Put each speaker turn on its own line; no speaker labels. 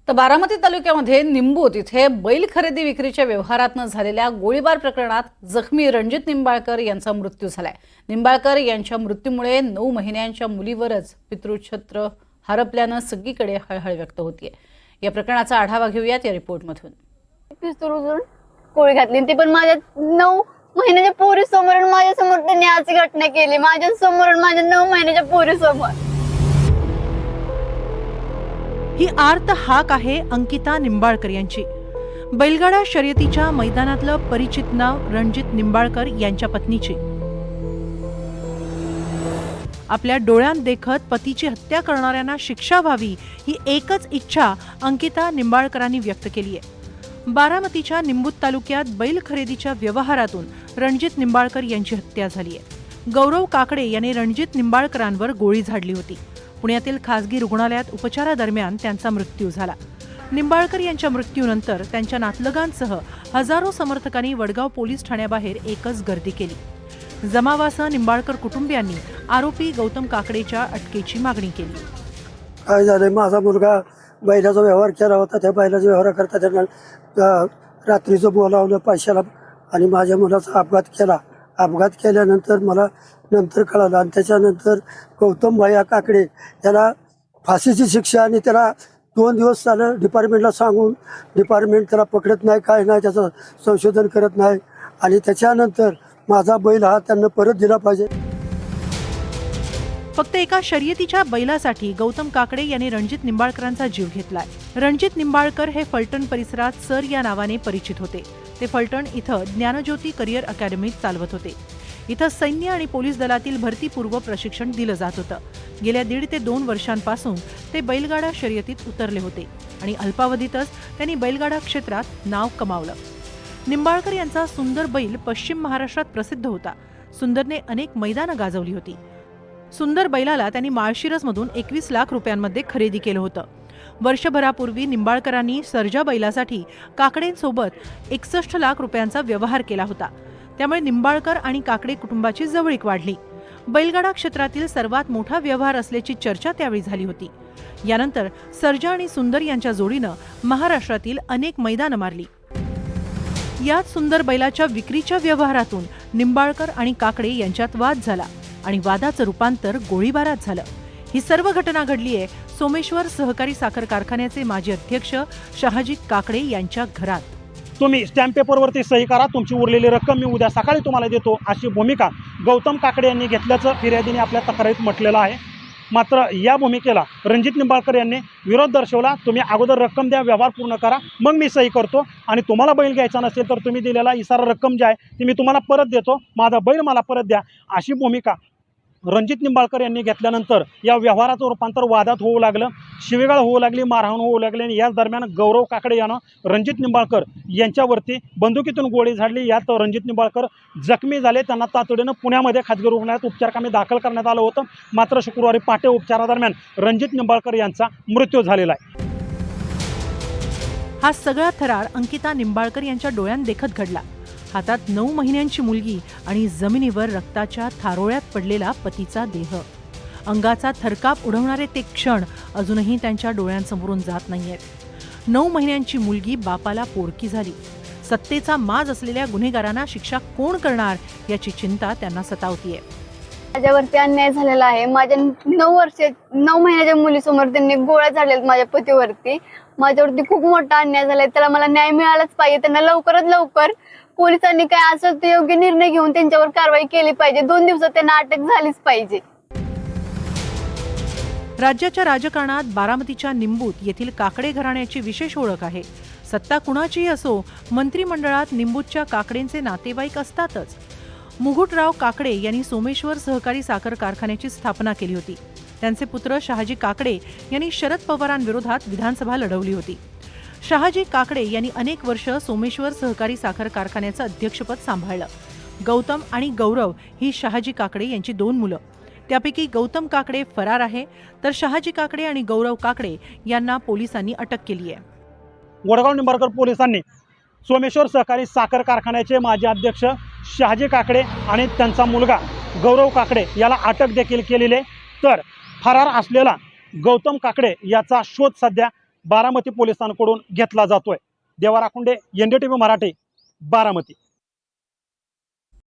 तर बारामती तालुक्यामध्ये निंबूत इथे बैल खरेदी विक्रीच्या व्यवहारातनं झालेल्या गोळीबार प्रकरणात जखमी रणजित निंबाळकर यांचा मृत्यू झालाय। निंबाळकर यांच्या मृत्यूमुळे 9 महिन्यांच्या मुलीवरच पितृछत्र हरपल्यानं सगळीकडे हळहळ व्यक्त होतीये। या प्रकरणाचा आढावा घेऊयात या रिपोर्टमधून।
पिस्तूल गोळी घातली ती पण माझ्या 9 महिन्याच्या पोरी समोर माझ्या समोर त्यांनी अशी घटना केली। माझ्या समोर माझ्या 9 महिन्याच्या पोरी समोर।
ही आर्त हाक आहे अंकिता निंबाळकर यांची। बैलगाडा शर्यतीच्या मैदानातलं परिचित नाव रणजित निंबाळकर यांच्या पत्नीची। आपल्या डोळ्यांत देखत पतीची हत्या करणाऱ्यांना शिक्षा व्हावी ही एकच इच्छा अंकिता निंबाळकरांनी व्यक्त केली आहे। बारामतीच्या निंबूत तालुक्यात बैल खरेदीच्या व्यवहारातून रणजित निंबाळकर यांची हत्या झाली आहे। गौरव काकडे यांनी रणजित निंबाळकरांवर गोळी झाडली होती। पुण्यातील खासगी रुग्णालयात उपचारादरम्यान त्यांचा मृत्यू झाला। निंबाळकर यांच्या मृत्यूनंतर त्यांच्या नातलगांसह हजारो समर्थकांनी वडगाव पोलीस ठाण्याबाहेर एकच गर्दी केली। जमावासह निंबाळकर कुटुंबियांनी आरोपी गौतम काकडेच्या अटकेची मागणी केली।
काय झालंय, माझा मुलगा बैलाचा व्यवहार केला होता, त्या बैलाचा व्यवहार करता त्यांना रात्रीचं बोलावलं पैशाला आणि माझ्या मुलाचा अपघात केला। अपघात केल्यानंतर मला नंतर कळालं आणि त्याच्यानंतर गौतम भैया काकडे याला फाशीची शिक्षा आणि त्याला 2 दिवस झालं डिपार्टमेंटला सांगून डिपार्टमेंट त्याला पकडत नाही, काय नाही, त्याचं संशोधन करत नाही आणि त्याच्यानंतर माझा बैल हा त्यांना परत दिला पाहिजे।
फक्त एका शर्यतीच्या बैलासाठी गौतम काकडे यांनी रणजित निंबाळकरांचा जीव घेतलाय। रणजित निंबाळकर हे फलटण परिसरात सर या नावाने परिचित होते। ते फलटण इथं ज्ञानज्योती करिअर अकॅडमी चालवत होते। इथं सैन्य आणि पोलीस दलातील भरतीपूर्व प्रशिक्षण दिलं जात होतं। गेल्या 1.5 ते 2 वर्षांपासून ते बैलगाडा शर्यतीत उतरले होते आणि अल्पावधीतच त्यांनी बैलगाडा क्षेत्रात नाव कमावलं। निंबाळकर यांचा सुंदर बैल पश्चिम महाराष्ट्रात प्रसिद्ध होता। सुंदरने अनेक मैदानं गाजवली होती। सुंदर बैलाला त्यांनी माळशिरसमधून 21 लाख रुपयांमध्ये खरेदी केलं होतं। वर्षभरापूर्वी निंबाळकरांनी सर्जा बैलासाठी काकडेंसोबत 61 लाख रुपयांचा व्यवहार केला होता। त्यामुळे निंबाळकर आणि काकडे कुटुंबाची जवळीक वाढली। बैलगाडा क्षेत्रातील सर्वात मोठा व्यवहार असल्याची चर्चा त्यावेळी झाली होती। यानंतर सर्जा आणि सुंदर यांच्या जोडीनं महाराष्ट्रातील अनेक मैदानं मारली। यात सुंदर बैलाच्या विक्रीच्या व्यवहारातून निंबाळकर आणि काकडे यांच्यात वाद झाला आणि वादाचं रूपांतर गोळीबारात झालं। ही सर्व घटना घडली आहे सोमेश्वर सहकारी साखर कारखान्याचे माजी अध्यक्ष शहाजी काकडे यांच्या घरात।
तुम्ही स्टॅम्प पेपरवरती सही करा, तुमची उरलेली रक्कम मी उद्या सकाळी तुम्हाला देतो, अशी भूमिका गौतम काकडे यांनी घेतल्याचं फिर्यादीने आपल्या तक्रारीत म्हटलेलं आहे। मात्र या भूमिकेला रणजित निंबाळकर यांनी विरोध दर्शवला। तुम्ही अगोदर रक्कम द्या, व्यवहार पूर्ण करा, मग मी सही करतो आणि तुम्हाला बैल घ्यायचा नसेल तर तुम्ही दिलेला इसारा रक्कम जी आहे ती मी तुम्हाला परत देतो, माझा बैल मला परत द्या, अशी भूमिका रणजित निंबाळकर यांनी घेतल्यानंतर या व्यवहाराचं रूपांतर वादात होऊ लागलं। शिवीगाळ होऊ लागली, मारहाण होऊ लागली आणि याच दरम्यान गौरव काकडे यानं रणजित निंबाळकर यांच्यावरती बंदुकीतून गोळी झाडली। यात रणजित निंबाळकर जखमी झाले। त्यांना तातडीनं पुण्यामध्ये खाजगी रुग्णालयात उपचाराकामी दाखल करण्यात आलं होतं। मात्र शुक्रवारी पहाटे उपचारादरम्यान रणजित निंबाळकर यांचा मृत्यू झालेला आहे।
हा सगळा थरार अंकिता निंबाळकर यांच्या डोळ्यांत देखत घडला। हातात 9 महिन्यांची मुलगी आणि जमिनीवर रक्ताच्या थारोळ्यात पडलेला पतीचा देह। अंगाचा थरकाप उडवणारे ते क्षण अजूनही त्यांच्या डोळ्यांसमोरून जात नाहीयेत। 9 महिन्यांची मुलगी बापाला पोरकी झाली। सत्तेचा माज असलेल्या गुन्हेगारांना शिक्षा कोण करणार याची चिंता त्यांना सतावतीये।
माझ्यावरती अन्याय झालेला आहे। माझ्या 9 महिन्याच्या मुलीसमोर त्यांनी गोळ्या झाडल्यात माझ्या पतीवरती। माझ्यावरती खूप मोठा अन्याय झालाय, त्याला मला न्याय मिळालाच पाहिजे। त्यांना लवकरात लवकर पोलिसांनी काय असेल ते योग्य निर्णय घेऊन त्यांच्यावर कारवाई केली पाहिजे। 2 दिवसात त्यांना अटक झालीच पाहिजे।
राज्याच्या राजकारणात बारामतीच्या निंबूत येथील काकडे घराण्याची विशेष ओळख आहे। सत्ता कुणाचीही असो, मंत्रिमंडळात निंबूतच्या काकडेंचे नातेवाईक असतातच। मुकुटराव काकडे यांनी सोमेश्वर सहकारी साखर कारखान्याची स्थापना केली होती। त्यांचे पुत्र शहाजी काकडे यांनी शरद पवारांविरोधात विधानसभा लढवली होती। शहाजी काकडे यांनी अनेक वर्ष सोमेश्वर सहकारी साखर कारखान्याचं अध्यक्षपद सांभाळलं। गौतम आणि गौरव ही शहाजी काकडे यांची 2 मुलं। त्यापैकी गौतम काकडे फरार आहे, तर शहाजी काकडे आणि गौरव काकडे यांना पोलिसांनी अटक केली आहे।
वडगाव निंबाळकर पोलिसांनी सोमेश्वर सहकारी साखर कारखान्याचे माजी अध्यक्ष शहाजी काकडे आणि त्यांचा मुलगा गौरव काकडे याला अटक देखील केलेली आहे। तर फरार असलेला गौतम काकडे याचा शोध सध्या बारामती पोलिसांकडून घेतला जातोय. देवा राखुंडे, NDTV मराठी, बारामती.